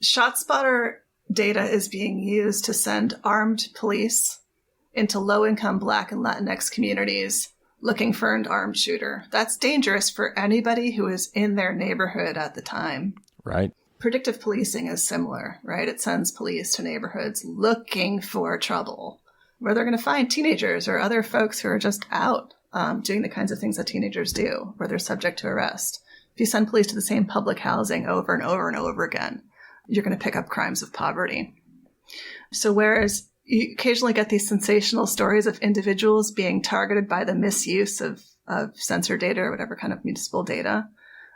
A: ShotSpotter data is being used to send armed police into low-income Black and Latinx communities looking for an armed shooter. That's dangerous for anybody who is in their neighborhood at the time.
B: Right.
A: Predictive policing is similar, right? It sends police to neighborhoods looking for trouble, where they're going to find teenagers or other folks who are just out doing the kinds of things that teenagers do, where they're subject to arrest. If you send police to the same public housing over and over and over again, you're going to pick up crimes of poverty. So whereas you occasionally get these sensational stories of individuals being targeted by the misuse of sensor data or whatever kind of municipal data,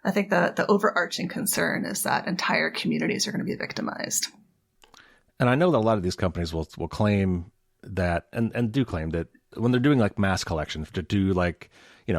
A: I think the overarching concern is that entire communities are going to be victimized.
B: And I know that a lot of these companies will claim that, and do claim that when they're doing like mass collections to do like,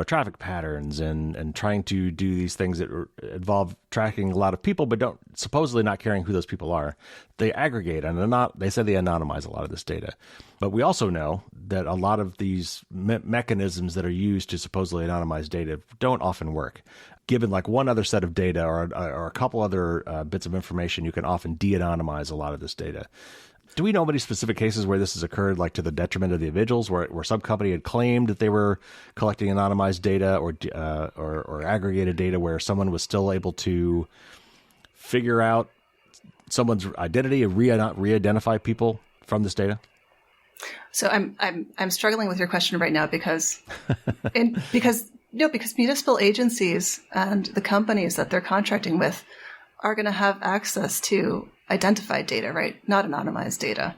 B: traffic patterns and trying to do these things that involve tracking a lot of people, but don't supposedly not caring who those people are, they aggregate and they say they anonymize a lot of this data. But we also know that a lot of these mechanisms that are used to supposedly anonymize data don't often work. Given like one other set of data or a couple other bits of information, you can often de-anonymize a lot of this data. Do we know of any specific cases where this has occurred, like to the detriment of the individuals, where some company had claimed that they were collecting anonymized data or aggregated data, where someone was still able to figure out someone's identity and re-identify people from this data?
A: So I'm struggling with your question right now because municipal agencies and the companies that they're contracting with are going to have access to identified data, right? Not anonymized data.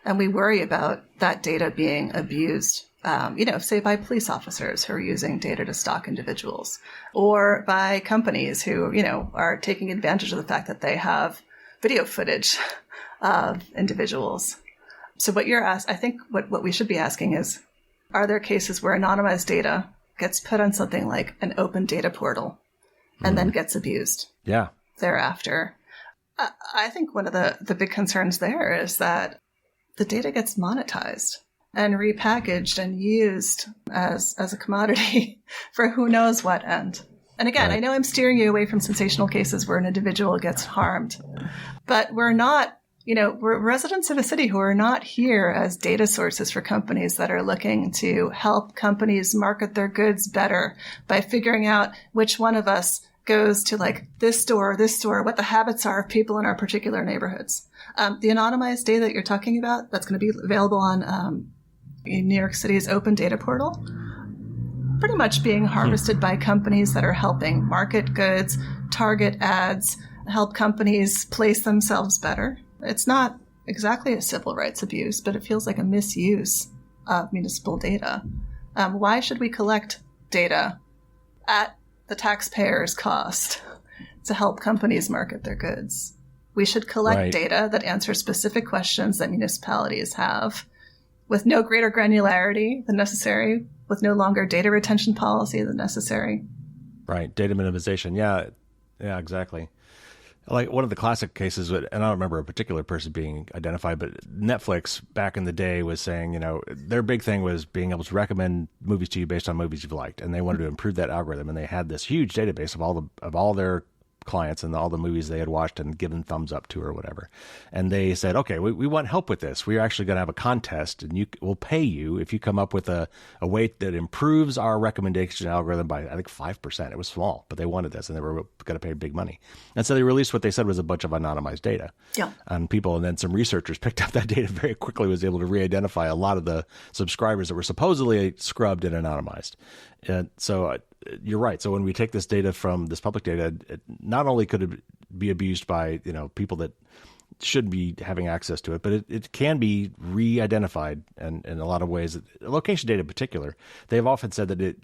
A: And we worry about that data being abused, say by police officers who are using data to stalk individuals, or by companies who, are taking advantage of the fact that they have video footage of individuals. So I think what we should be asking is, are there cases where anonymized data gets put on something like an open data portal and then gets abused thereafter? I think one of the big concerns there is that the data gets monetized and repackaged and used as a commodity for who knows what end. And again, I know I'm steering you away from sensational cases where an individual gets harmed, but we're not, we're residents of a city who are not here as data sources for companies that are looking to help companies market their goods better by figuring out which one of us goes to like this store, what the habits are of people in our particular neighborhoods. The anonymized data that you're talking about, that's going to be available on in New York City's open data portal, pretty much being harvested by companies that are helping market goods, target ads, help companies place themselves better. It's not exactly a civil rights abuse, but it feels like a misuse of municipal data. Why should we collect data at the taxpayer's cost to help companies market their goods? We should collect data that answers specific questions that municipalities have with no greater granularity than necessary, with no longer data retention policy than necessary.
B: Right. Data minimization. Yeah, exactly. Like one of the classic cases, and I don't remember a particular person being identified, but Netflix back in the day was saying, their big thing was being able to recommend movies to you based on movies you've liked. And they wanted to improve that algorithm. And they had this huge database of all their clients and all the movies they had watched and given thumbs up to or whatever. And they said, okay, we want help with this. We're actually going to have a contest and we'll pay you if you come up with a way that improves our recommendation algorithm by, I think, 5%. It was small, but they wanted this and they were going to pay big money. And so they released what they said was a bunch of anonymized data on people. And then some researchers picked up that data very quickly, was able to re-identify a lot of the subscribers that were supposedly scrubbed and anonymized. And so you're right. So when we take this data from this public data, not only could it be abused by people that should be having access to it, but it can be re-identified and in a lot of ways. Location data in particular, they've often said that the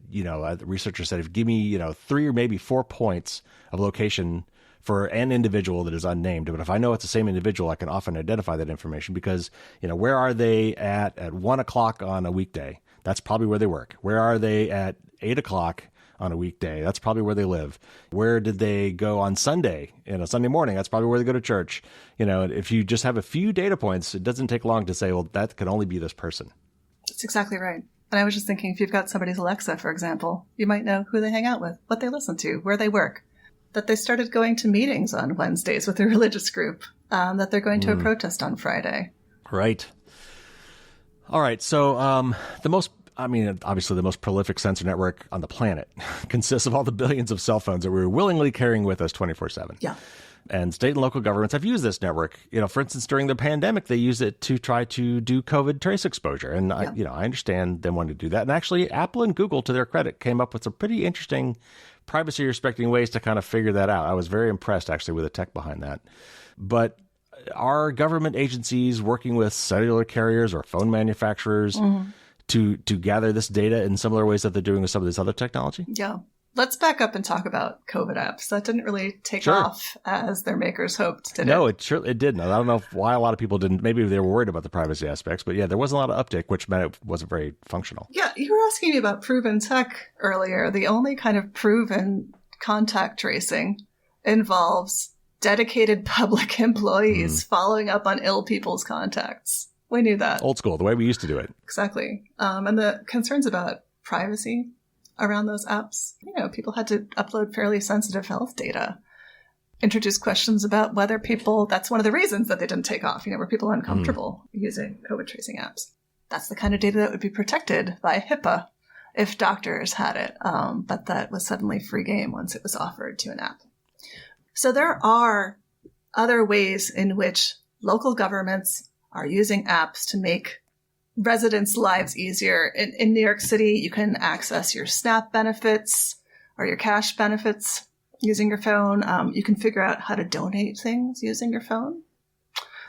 B: researchers said, if give me 3 or maybe 4 points of location for an individual that is unnamed, but if I know it's the same individual, I can often identify that information because where are they at 1:00 on a weekday? That's probably where they work. Where are they at 8:00 on a weekday? That's probably where they live. Where did they go on Sunday? Sunday morning, that's probably where they go to church. If you just have a few data points, it doesn't take long to say, well, that could only be this person.
A: That's exactly right. And I was just thinking, if you've got somebody's Alexa, for example, you might know who they hang out with, what they listen to, where they work, that they started going to meetings on Wednesdays with a religious group, that they're going to a protest on Friday.
B: Right. All right. So obviously the most prolific sensor network on the planet consists of all the billions of cell phones that we're willingly carrying with us 24/7.
A: Yeah.
B: And state and local governments have used this network. For instance, during the pandemic, they used it to try to do COVID trace exposure. And I understand them wanting to do that. And actually, Apple and Google, to their credit, came up with some pretty interesting privacy respecting ways to kind of figure that out. I was very impressed actually with the tech behind that. But are government agencies working with cellular carriers or phone manufacturers to gather this data in similar ways that they're doing with some of this other technology?
A: Yeah. Let's back up and talk about COVID apps. That didn't really take off as their makers hoped, did it?
B: No, it didn't. I don't know why a lot of people didn't. Maybe they were worried about the privacy aspects, but yeah, there wasn't a lot of uptick, which meant it wasn't very functional.
A: Yeah, you were asking me about proven tech earlier. The only kind of proven contact tracing involves dedicated public employees following up on ill people's contacts. We knew that.
B: Old school, the way we used to do it.
A: Exactly. And the concerns about privacy around those apps, people had to upload fairly sensitive health data, introduce questions about whether that's one of the reasons that they didn't take off, were people uncomfortable using COVID tracing apps. That's the kind of data that would be protected by HIPAA if doctors had it. But that was suddenly free game once it was offered to an app. So there are other ways in which local governments are using apps to make residents' lives easier. In New York City, you can access your SNAP benefits or your cash benefits using your phone. You can figure out how to donate things using your phone.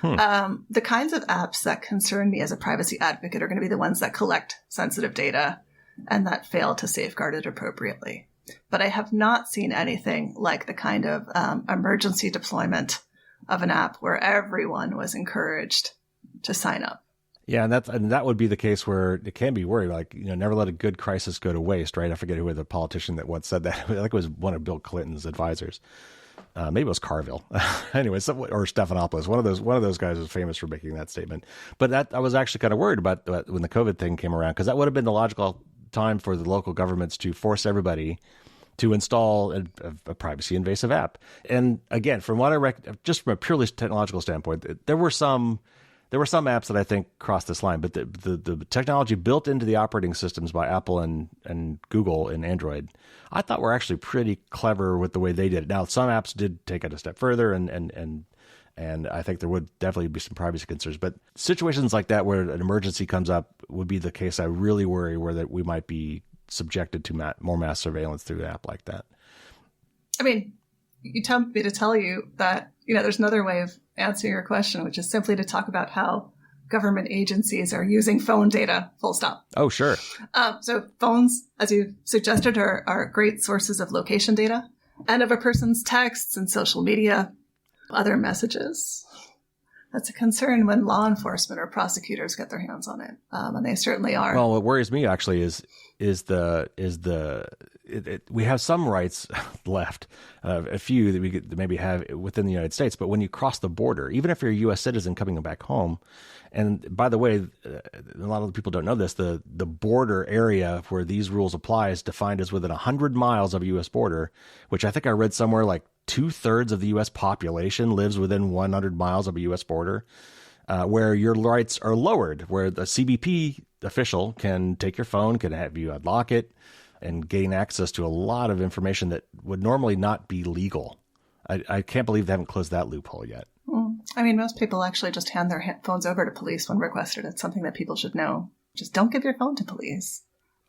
A: The kinds of apps that concern me as a privacy advocate are going to be the ones that collect sensitive data and that fail to safeguard it appropriately. But I have not seen anything like the kind of emergency deployment of an app where everyone was encouraged to sign up.
B: Yeah, and that would be the case where it can be worried, like, never let a good crisis go to waste, right? I forget who the politician that once said that. I think it was one of Bill Clinton's advisors. Maybe it was Carville. Anyway, or Stephanopoulos. One of those guys was famous for making that statement. But I was actually kind of worried about when the COVID thing came around, because that would have been the logical time for the local governments to force everybody to install a privacy invasive app. And again, from what I just from a purely technological standpoint, there were some apps that I think crossed this line, but the technology built into the operating systems by Apple and Google in Android, I thought were actually pretty clever with the way they did it. Now, some apps did take it a step further, and I think there would definitely be some privacy concerns. But situations like that where an emergency comes up would be the case I really worry where that we might be subjected to more mass surveillance through an app like that.
A: I mean, you tell me to tell you that, there's another way of answering your question, which is simply to talk about how government agencies are using phone data, full stop.
B: Oh, sure.
A: So phones, as you suggested, are great sources of location data and of a person's texts and social media, other messages. That's a concern when law enforcement or prosecutors get their hands on it, and they certainly are.
B: Well, what worries me actually is we have some rights left, a few that we could maybe have within the United States. But when you cross the border, even if you're a U.S. citizen coming back home, and by the way, a lot of people don't know this, the border area where these rules apply is defined as within 100 miles of a U.S. border, which I think I read somewhere like 2/3 of the U.S. population lives within 100 miles of a U.S. border, where your rights are lowered, where the CBP official can take your phone, can have you unlock it, and gain access to a lot of information that would normally not be legal. I can't believe they haven't closed that loophole yet.
A: I mean, most people actually just hand their phones over to police when requested. It's something that people should know. Just don't give your phone to police.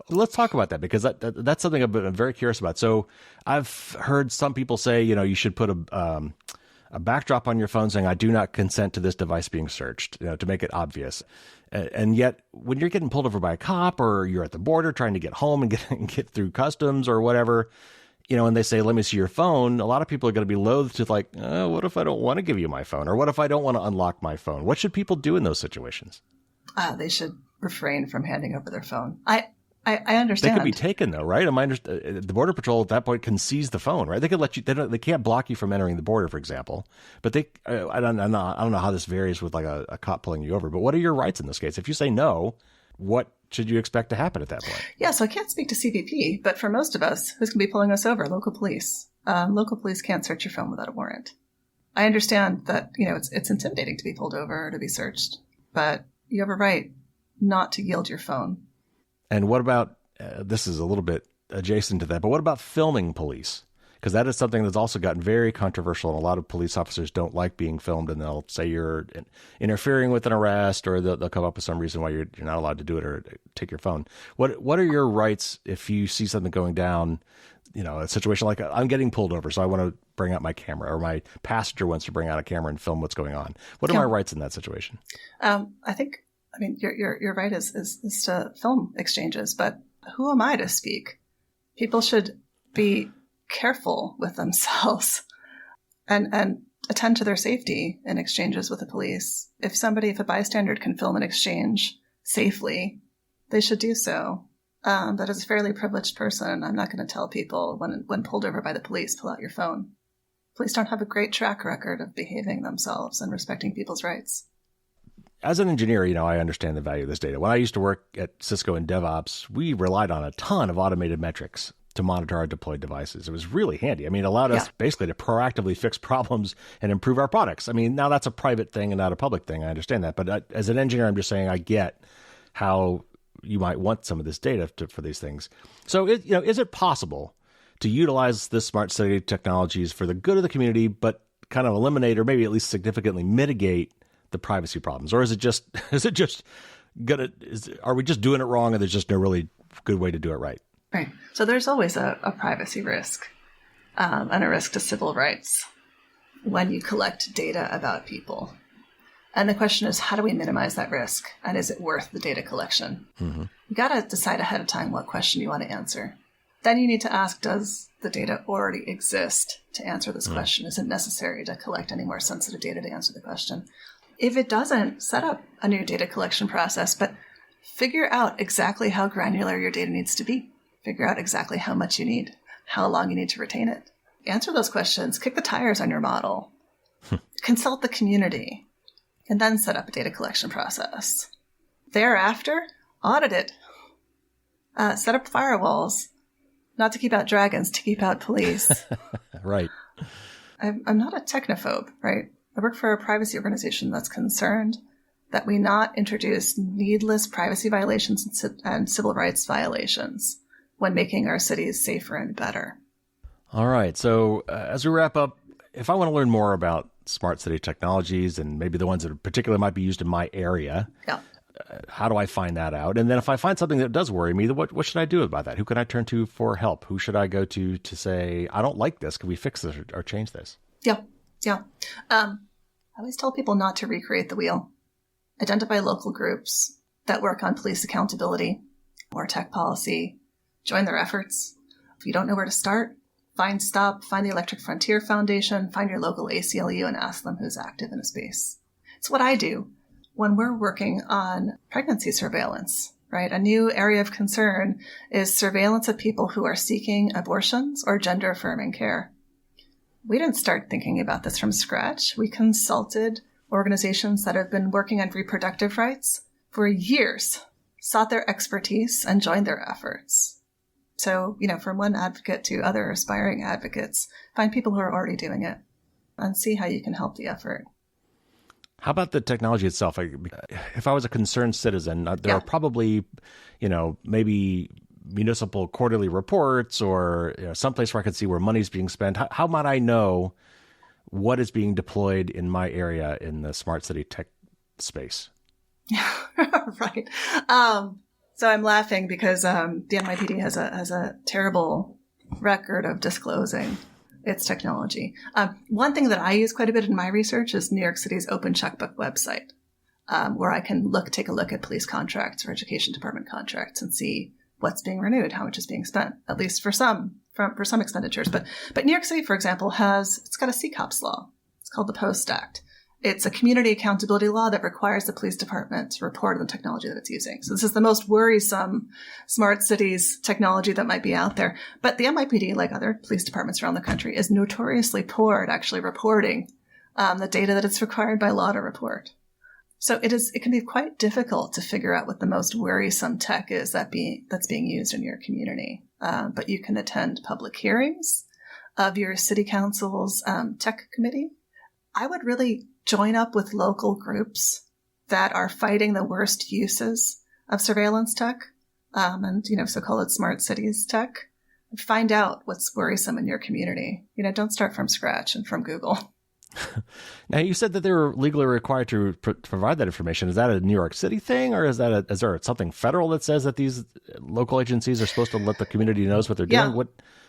B: Let's talk about that, because that's something I'm very curious about. So I've heard some people say, you should put a backdrop on your phone saying, "I do not consent to this device being searched," to make it obvious. And yet, when you're getting pulled over by a cop, or you're at the border trying to get home and get through customs or whatever, and they say, "Let me see your phone," a lot of people are going to be loath to like, what if I don't want to give you my phone? Or what if I don't want to unlock my phone? What should people do in those situations?
A: They should refrain from handing over their phone. I understand.
B: They could be taken, though, right? The Border Patrol at that point can seize the phone, right? They could let you. They can't block you from entering the border, for example. But I don't know how this varies with like a cop pulling you over. But what are your rights in this case? If you say no, what should you expect to happen at that point? Yeah,
A: so I can't speak to CBP, but for most of us, who's going to be pulling us over? Local police. Local police can't search your phone without a warrant. I understand that it's intimidating to be pulled over or to be searched, but you have a right not to yield your phone.
B: And what about, this is a little bit adjacent to that, but what about filming police? Because that is something that's also gotten very controversial, and a lot of police officers don't like being filmed, and they'll say you're interfering with an arrest, or they'll come up with some reason why you're not allowed to do it or take your phone. What are your rights if you see something going down, a situation like I'm getting pulled over, so I want to bring out my camera, or my passenger wants to bring out a camera and film what's going on. What are my rights in that situation?
A: I mean, your right is to film exchanges, but who am I to speak? People should be careful with themselves and attend to their safety in exchanges with the police. If a bystander can film an exchange safely, they should do so. But as a fairly privileged person, I'm not going to tell people when pulled over by the police, pull out your phone. Police don't have a great track record of behaving themselves and respecting people's rights.
B: As an engineer, I understand the value of this data. When I used to work at Cisco in DevOps, we relied on a ton of automated metrics to monitor our deployed devices. It was really handy. I mean, it allowed us basically to proactively fix problems and improve our products. I mean, now that's a private thing and not a public thing. I understand that. But as an engineer, I'm just saying I get how you might want some of this data for these things. So, is it possible to utilize this smart city technologies for the good of the community, but kind of eliminate or maybe at least significantly mitigate the privacy problems? Or are we just doing it wrong, and there's just no really good way to do it right?
A: Right. So there's always a privacy risk and a risk to civil rights when you collect data about people. And the question is, how do we minimize that risk? And is it worth the data collection? Mm-hmm. You got to decide ahead of time what question you want to answer. Then you need to ask, does the data already exist to answer this question? Is it necessary to collect any more sensitive data to answer the question? If it doesn't, set up a new data collection process, but figure out exactly how granular your data needs to be. Figure out exactly how much you need, how long you need to retain it. Answer those questions, kick the tires on your model, consult the community, and then set up a data collection process. Thereafter, audit it. Set up firewalls. not to keep out dragons, to keep out police.
B: Right.
A: I'm not a technophobe, right? I work for a privacy organization that's concerned that we not introduce needless privacy violations and civil rights violations when making our cities safer and better.
B: All right. So as we wrap up, if I want to learn more about smart city technologies and maybe the ones that particularly might be used in my area, how do I find that out? And then if I find something that does worry me, what should I do about that? Who can I turn to for help? Who should I go to say, I don't like this. Can we fix this or change this?
A: Yeah. I always tell people not to recreate the wheel. Identify local groups that work on police accountability or tech policy. Join their efforts. If you don't know where to start, find the Electric Frontier Foundation, find your local ACLU and ask them who's active in a space. It's what I do when we're working on pregnancy surveillance, right? A new area of concern is surveillance of people who are seeking abortions or gender-affirming care. We didn't start thinking about this from scratch. We consulted organizations that have been working on reproductive rights for years, sought their expertise, and joined their efforts. So, from one advocate to other aspiring advocates, find people who are already doing it and see how you can help the effort.
B: How about the technology itself? If I was a concerned citizen, there are probably, maybe municipal quarterly reports or someplace where I could see where money's being spent. How might I know what is being deployed in my area in the smart city tech space?
A: Yeah, right. So I'm laughing because the NYPD has a terrible record of disclosing its technology. One thing that I use quite a bit in my research is New York City's Open Checkbook website, where I can take a look at police contracts or education department contracts and see what's being renewed, how much is being spent, at least for some expenditures. But New York City, for example, it's got a CCOPS law. It's called the Post Act. It's a community accountability law that requires the police department to report on the technology that it's using. So this is the most worrisome smart cities technology that might be out there. But the NYPD, like other police departments around the country, is notoriously poor at actually reporting the data that it's required by law to report. So it can be quite difficult to figure out what the most worrisome tech is that's being used in your community. But you can attend public hearings of your city council's tech committee. I would really join up with local groups that are fighting the worst uses of surveillance tech, and so-called smart cities tech. Find out what's worrisome in your community. Don't start from scratch and from Google.
B: Now, you said that they were legally required to provide that information. Is that a New York City thing, or is there something federal that says that these local agencies are supposed to let the community knows what they're doing?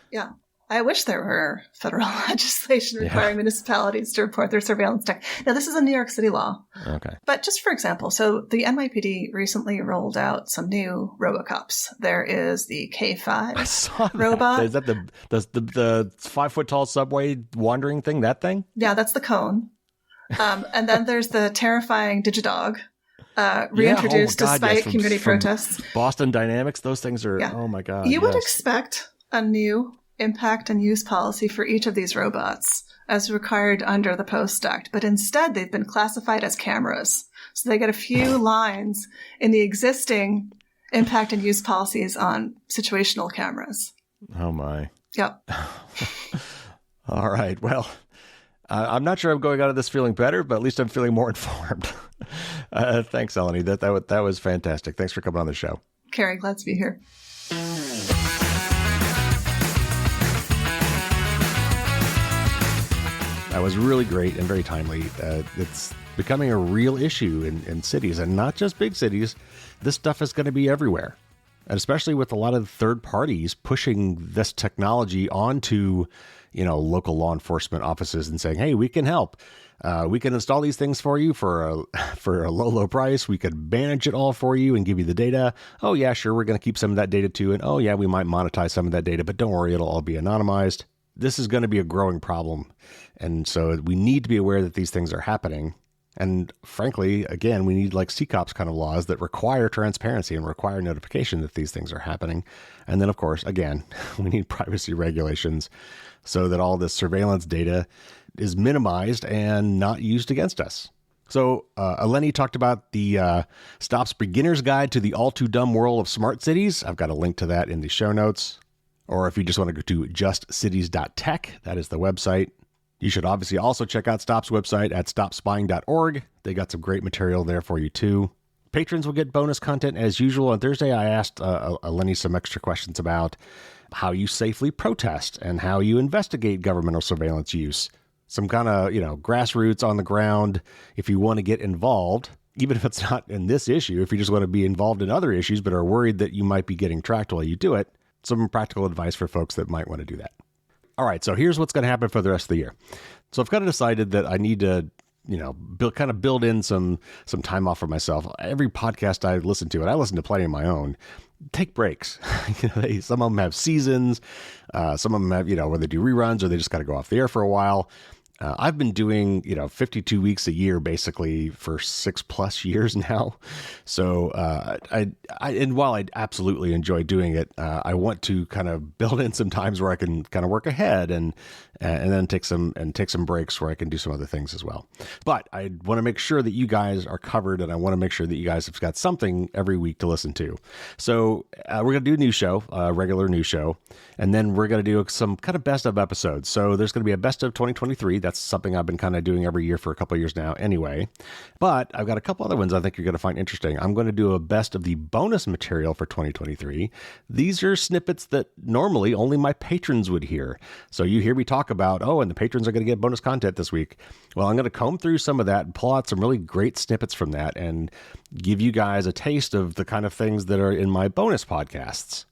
A: Yeah. I wish there were federal legislation requiring municipalities to report their surveillance tech. Now, this is a New York City law. Okay. But just for example, so the NYPD recently rolled out some new RoboCops. There is the K5 robot.
B: Is that the 5-foot-tall subway wandering thing, that thing?
A: Yeah, that's the cone. And then there's the terrifying Digidog, reintroduced despite community protests.
B: Boston Dynamics, those things are, oh my God.
A: You would expect a new impact and use policy for each of these robots as required under the Post Act, but instead they've been classified as cameras. So they get a few lines in the existing impact and use policies on situational cameras.
B: Oh my.
A: Yep.
B: All right. Well, I'm not sure I'm going out of this feeling better, but at least I'm feeling more informed. Thanks, Eleni. That was fantastic. Thanks for coming on the show.
A: Carrie, glad to be here.
B: That was really great and very timely. It's becoming a real issue in cities, and not just big cities. This stuff is going to be everywhere, and especially with a lot of third parties pushing this technology onto, local law enforcement offices and saying, "Hey, we can help. We can install these things for you for a low price. We could manage it all for you and give you the data. Oh yeah, sure, we're going to keep some of that data too, and oh yeah, we might monetize some of that data, but don't worry, it'll all be anonymized." This is going to be a growing problem. And so we need to be aware that these things are happening. And frankly, again, we need like CCOPS kind of laws that require transparency and require notification that these things are happening. And then, of course, again, we need privacy regulations so that all this surveillance data is minimized and not used against us. So Eleni talked about the Stops Beginner's Guide to the All Too Dumb World of Smart Cities. I've got a link to that in the show notes. Or if you just want to go to justcities.tech, that is the website. You should obviously also check out Stop's website at stopspying.org. They got some great material there for you too. Patrons will get bonus content as usual. On Thursday, I asked Lenny some extra questions about how you safely protest and how you investigate governmental surveillance use. Some kind of, grassroots on the ground. If you want to get involved, even if it's not in this issue, if you just want to be involved in other issues but are worried that you might be getting tracked while you do it, some practical advice for folks that might want to do that. All right, so here's what's going to happen for the rest of the year. So I've kind of decided that I need to build in some time off for myself. Every podcast I listen to, and I listen to plenty of my own, take breaks. Some of them have seasons. Some of them have, where they do reruns or they just got to go off the air for a while. I've been doing, 52 weeks a year, basically for 6+ years now. So, and while I absolutely enjoy doing it, I want to kind of build in some times where I can kind of work ahead and then take some breaks where I can do some other things as well. But I want to make sure that you guys are covered, and I want to make sure that you guys have got something every week to listen to. So we're going to do a new show, a regular news show, and then we're going to do some kind of best of episodes. So there's going to be a best of 2023. That's something I've been kind of doing every year for a couple of years now anyway. But I've got a couple other ones I think you're going to find interesting. I'm going to do a best of the bonus material for 2023. These are snippets that normally only my patrons would hear. So you hear me talk about, and the patrons are going to get bonus content this week. Well, I'm going to comb through some of that and pull out some really great snippets from that and give you guys a taste of the kind of things that are in my bonus podcasts.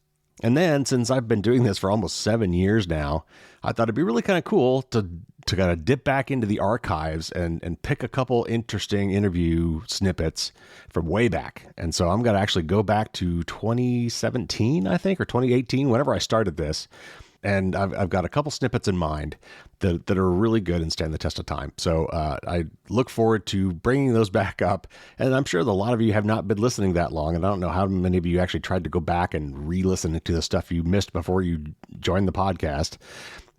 B: And then, since I've been doing this for almost 7 years now, I thought it'd be really kind of cool to kind of dip back into the archives and pick a couple interesting interview snippets from way back. And so I'm going to actually go back to 2017, I think, or 2018, whenever I started this. And I've got a couple snippets in mind that are really good and stand the test of time. So I look forward to bringing those back up. And I'm sure that a lot of you have not been listening that long. And I don't know how many of you actually tried to go back and re-listen to the stuff you missed before you joined the podcast.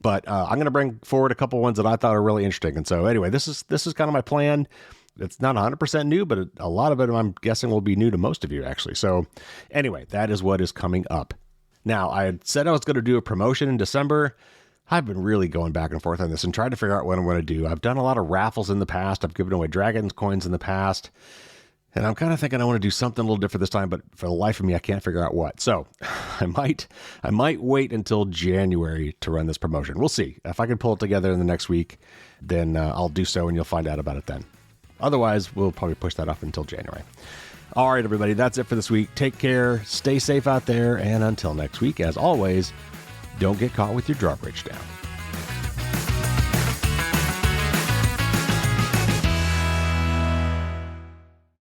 B: But I'm going to bring forward a couple ones that I thought are really interesting. And so anyway, this is kind of my plan. It's not 100% new, but a lot of it I'm guessing will be new to most of you actually. So anyway, that is what is coming up. Now, I had said I was going to do a promotion in December. I've been really going back and forth on this and trying to figure out what I'm going to do. I've done a lot of raffles in the past. I've given away Dragons coins in the past. And I'm kind of thinking I want to do something a little different this time, but for the life of me, I can't figure out what. So I might wait until January to run this promotion. We'll see. If I can pull it together in the next week, then I'll do so and you'll find out about it then. Otherwise, we'll probably push that off until January. All right, everybody, that's it for this week. Take care, stay safe out there, and until next week, as always, don't get caught with your drawbridge down.